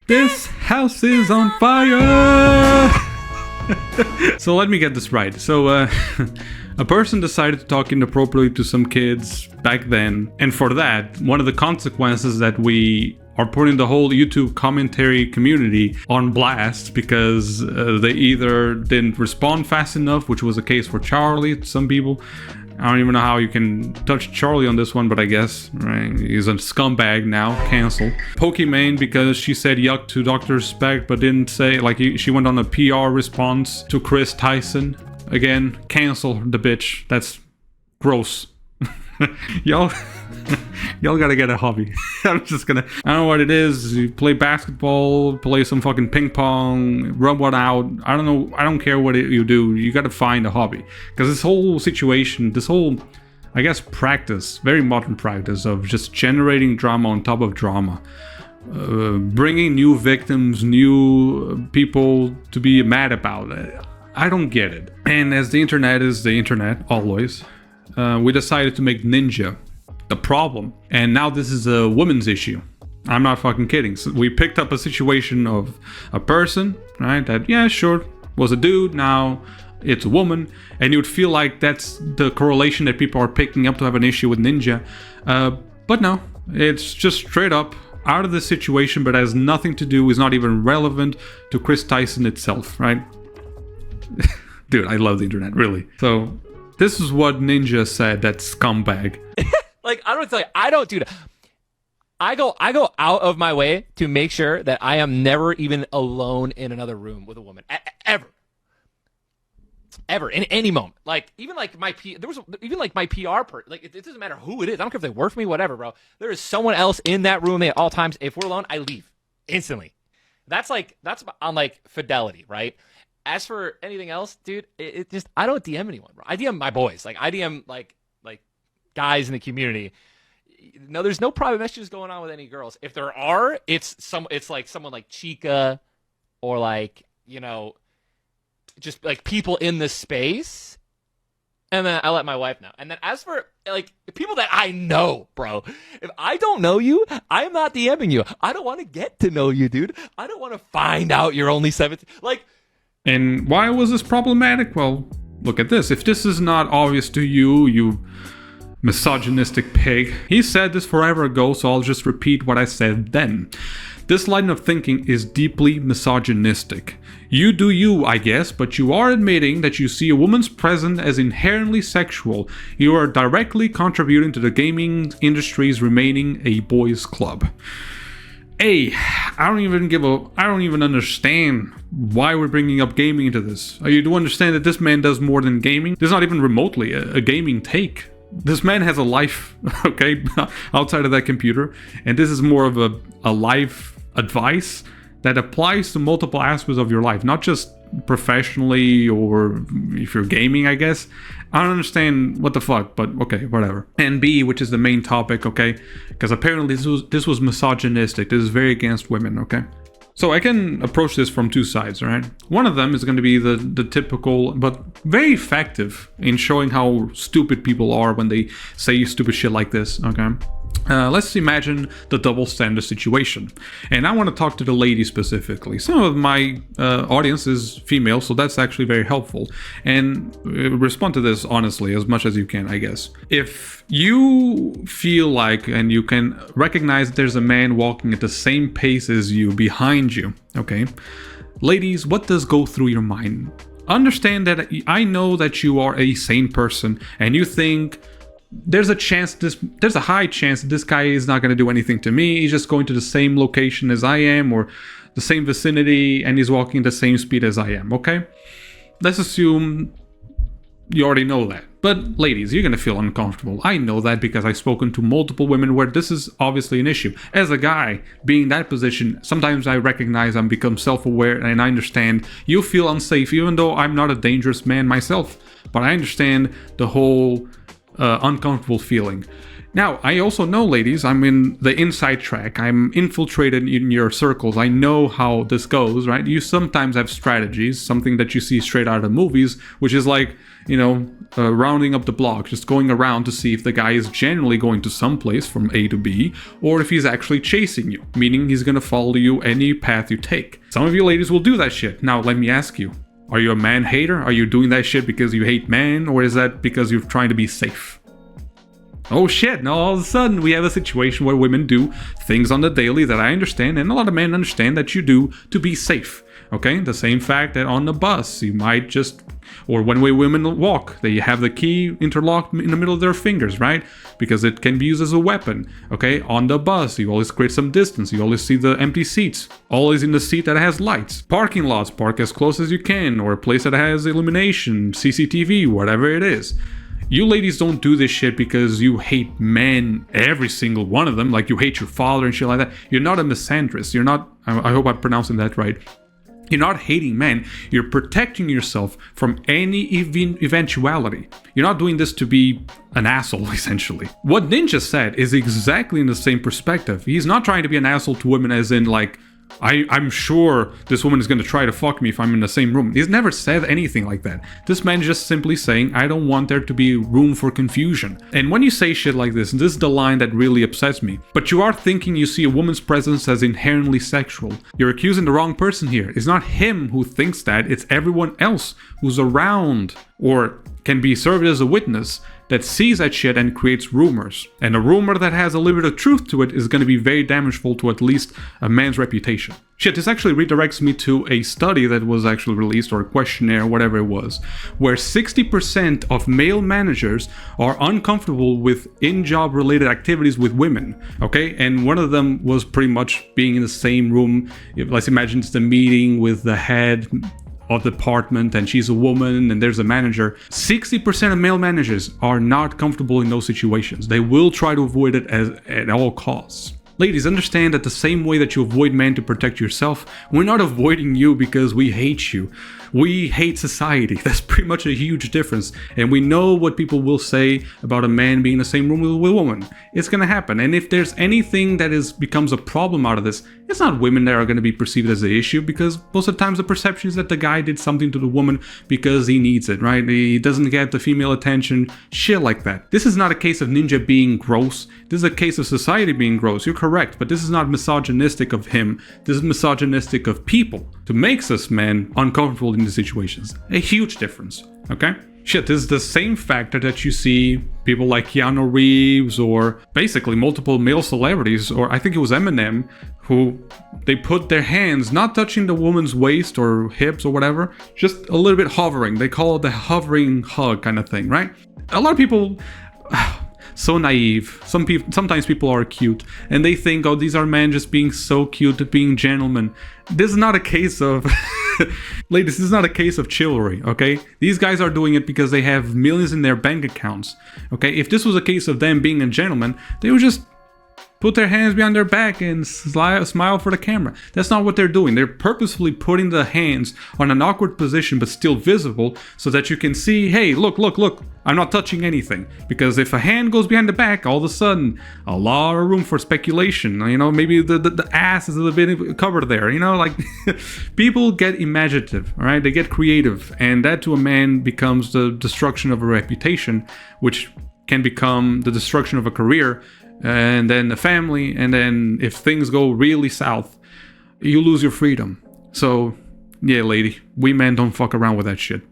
This house is on fire! So let me get this right. So a person decided to talk inappropriately to some kids back then, and for that, one of the consequences that we are putting the whole YouTube commentary community on blast because they either didn't respond fast enough, which was the case for Charlie to some people. I don't even know how you can touch Charlie on this one, but I guess, right, he's a scumbag now, cancel. Pokimane, because she said yuck to Dr. Speck, but didn't say, like, she went on a PR response to Chris Tyson. Again, cancel the bitch. That's gross. Y'all gotta get a hobby. I don't know what it is. You play basketball, play some fucking ping pong, rub one out. I don't know. I don't care what you do. You gotta find a hobby. Because this whole situation, this whole, I guess, practice, very modern practice of just generating drama on top of drama. Bringing new victims, new people to be mad about it. I don't get it. And as the internet is the internet, always, we decided to make Ninja the problem. And now this is a women's issue. I'm not fucking kidding. So we picked up a situation of a person, right, that, yeah, sure, was a dude, now it's a woman. And you would feel like that's the correlation that people are picking up to have an issue with Ninja. But no, it's just straight up out of the situation, but has nothing to do, is not even relevant to Chris Tyson itself, right? Dude, I love the internet, really. So this is what Ninja said, that scumbag. Like, I don't tell you, I don't do that. I go out of my way to make sure that I am never even alone in another room with a woman. Ever in any moment. Like, even like my PR person, like, it doesn't matter who it is. I don't care if they work for me, whatever, bro. There is someone else in that room at all times. If we're alone, I leave instantly. That's on like fidelity, right? As for anything else, dude, it just, I don't DM anyone, bro. I DM my boys. Like, I DM like guys in the community. No, there's no private messages going on with any girls. If there are, it's like someone like Chica, or like, you know, just like people in the space. And then I let my wife know. And then as for like people that I know, bro, if I don't know you, I'm not DMing you. I don't want to get to know you, dude. I don't want to find out you're only 17. Like, and why was this problematic? Well, look at this. If this is not obvious to you, you misogynistic pig. He said this forever ago, so I'll just repeat what I said then. This line of thinking is deeply misogynistic. You do you, I guess, but you are admitting that you see a woman's presence as inherently sexual. You are directly contributing to the gaming industry's remaining a boys' club. I don't even understand why we're bringing up gaming into this. You do understand that this man does more than gaming? This is not even remotely a gaming take. This man has a life, okay, outside of that computer, and this is more of a life advice that applies to multiple aspects of your life, not just professionally or if you're gaming, I guess. I don't understand what the fuck, but okay, whatever. And B, which is the main topic, okay, because apparently this was misogynistic. This is very against women, okay. So I can approach this from two sides, right? One of them is going to be the typical, but very effective in showing how stupid people are when they say stupid shit like this, okay? Let's imagine the double standard situation. And I want to talk to the ladies specifically. Some of my audience is female, so that's actually very helpful. And respond to this honestly as much as you can, I guess. If you feel like, and you can recognize there's a man walking at the same pace as you behind you, okay? Ladies, what does go through your mind? Understand that I know that you are a sane person and you think there's a high chance that this guy is not going to do anything to me. He's just going to the same location as I am, or the same vicinity, and he's walking the same speed as I am, okay? Let's assume you already know that. But ladies, you're going to feel uncomfortable. I know that because I've spoken to multiple women where this is obviously an issue. As a guy, being in that position, sometimes I recognize I'm become self-aware, and I understand you feel unsafe, even though I'm not a dangerous man myself. But I understand the whole uncomfortable feeling. Now, I also know, ladies, I'm in the inside track. I'm infiltrated in your circles. I know how this goes, right? You sometimes have strategies, something that you see straight out of movies, which is like, rounding up the block, just going around to see if the guy is generally going to someplace from A to B, or if he's actually chasing you, meaning he's gonna follow you any path you take. Some of you ladies will do that shit. Now, let me ask you, are you a man hater? Are you doing that shit because you hate men, or is that because you're trying to be safe? Oh shit, now all of a sudden we have a situation where women do things on the daily that I understand, and a lot of men understand that you do to be safe. Okay, the same fact that on the bus you might just, or when women walk, they have the key interlocked in the middle of their fingers, right? Because it can be used as a weapon. Okay, on the bus you always create some distance, you always see the empty seats, always in the seat that has lights. Parking lots, park as close as you can, or a place that has illumination, CCTV, whatever it is. You ladies don't do this shit because you hate men, every single one of them, like you hate your father and shit like that. You're not a misandrist. You're not, I hope I'm pronouncing that right. You're not hating men. You're protecting yourself from any eventuality. You're not doing this to be an asshole, essentially. What Ninja said is exactly in the same perspective. He's not trying to be an asshole to women as in like, I'm sure this woman is going to try to fuck me if I'm in the same room. He's never said anything like that. This man just simply saying, I don't want there to be room for confusion. And when you say shit like this is the line that really upsets me. But you are thinking you see a woman's presence as inherently sexual. You're accusing the wrong person here. It's not him who thinks that, it's everyone else who's around or can be served as a witness that sees that shit and creates rumors. And a rumor that has a little bit of truth to it is going to be very damageful to at least a man's reputation. Shit, this actually redirects me to a study that was actually released, or a questionnaire, whatever it was, where 60% of male managers are uncomfortable with in-job related activities with women, okay? And one of them was pretty much being in the same room. Let's imagine it's the meeting with the head of the department and she's a woman and there's a manager. 60% of male managers are not comfortable in those situations. They will try to avoid it at all costs. Ladies, understand that the same way that you avoid men to protect yourself, we're not avoiding you because we hate you. We hate society. That's pretty much a huge difference. And we know what people will say about a man being in the same room with a woman. It's going to happen. And if there's anything that becomes a problem out of this, it's not women that are going to be perceived as the issue, because most of the times the perception is that the guy did something to the woman because he needs it, right? He doesn't get the female attention, shit like that. This is not a case of Ninja being gross. This is a case of society being gross. You're correct, but this is not misogynistic of him. This is misogynistic of people to make us men uncomfortable in these situations. A huge difference, okay? Shit, this is the same factor that you see people like Keanu Reeves or basically multiple male celebrities, or I think it was Eminem, who they put their hands not touching the woman's waist or hips or whatever, just a little bit hovering. They call it the hovering hug kind of thing, right? A lot of people... so naive. Sometimes people are cute and they think, oh, these are men just being so cute, being gentlemen. This is not a case of ladies, this is not a case of chivalry, okay? These guys are doing it because they have millions in their bank accounts, okay? If this was a case of them being a gentleman, they would just put their hands behind their back and smile for the camera. That's not what they're doing. They're purposefully putting the hands on an awkward position but still visible so that you can see, hey, look, I'm not touching anything. Because if a hand goes behind the back, all of a sudden, a lot of room for speculation. You know, maybe the ass is a little bit covered there. You know, like people get imaginative, all right? They get creative. And that to a man becomes the destruction of a reputation, which can become the destruction of a career, and then a family, and then if things go really south, you lose your freedom. So, yeah, lady, we men don't fuck around with that shit.